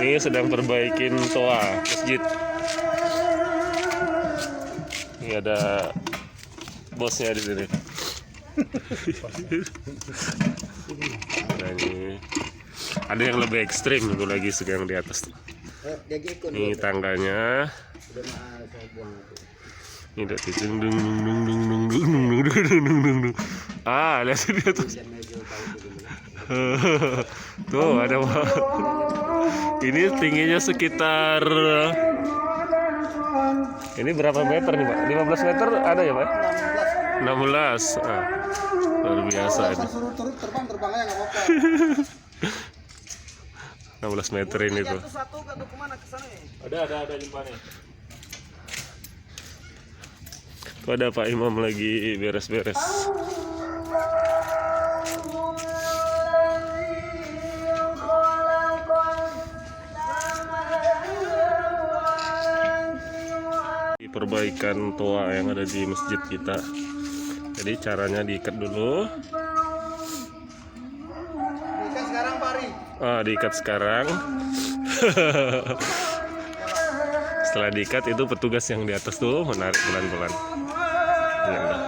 Ini sedang perbaikin toa masjid. Ini ada bosnya di sini. Nah, ini ada yang lebih ekstrim itu lagi sedang di atas. Ini tangganya. Ini udah ah, lihat di atas. Tuh ada. Ini tingginya sekitar, ini berapa meter nih Pak? 15 meter ada ya Pak? 16. Ah, luar biasa ini. 16 meter ini tuh. Ada jempannya. Tuh ada Pak Imam lagi beres-beres. Perbaikan toa yang ada di masjid kita. Jadi caranya diikat dulu. Diikat sekarang Pari. Diikat sekarang. Setelah diikat itu petugas yang di atas tuh menarik pelan-pelan. Ya udah.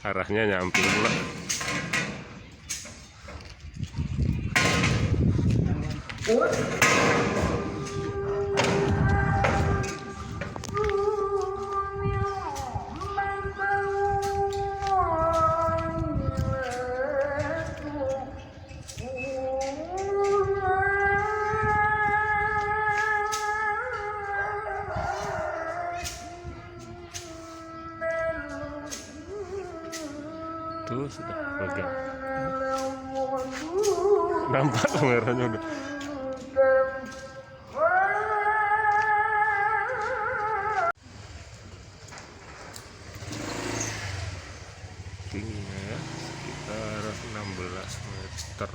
Arahnya nyamping pula. Tuh sudah pegang. Nampak kameranya udah. Tingginya sekitar 16 meter.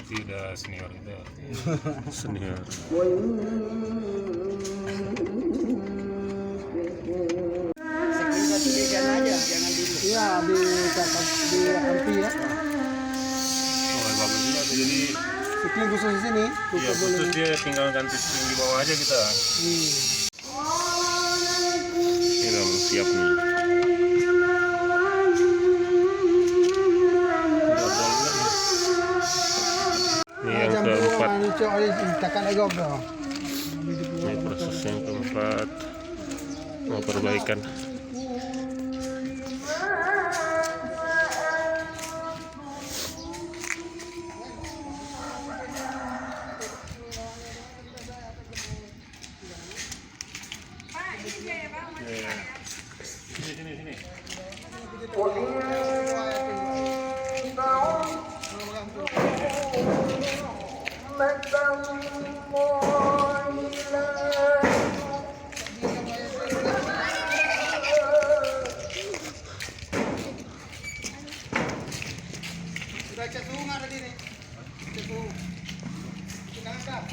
Tidak senior itu. Senior. Aja, jangan di. Iya, di anti ya. Oh, bagus juga tuh. Jadi Sikling khusus di sini. ya, khusus dia tinggal ganti sikling di bawah aja kita. Ini udah siap nih. Ini yang keempat. Ini proses yang keempat, mau perbaikan. Sini. Sudah cek suhu nggak tadi nih? Cek suhu. Kita angkat.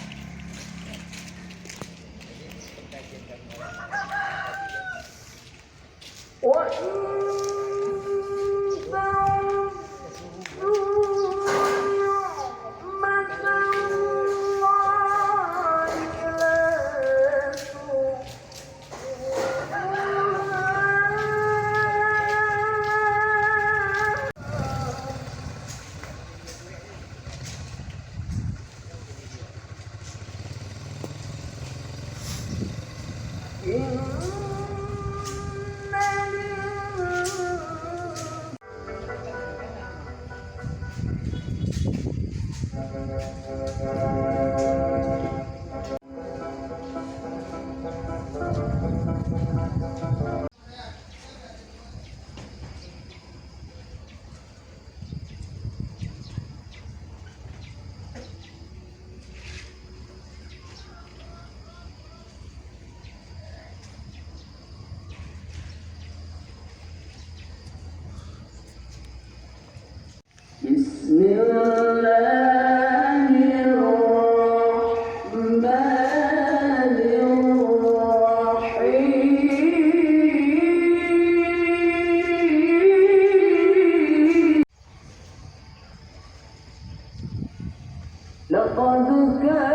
لقد كان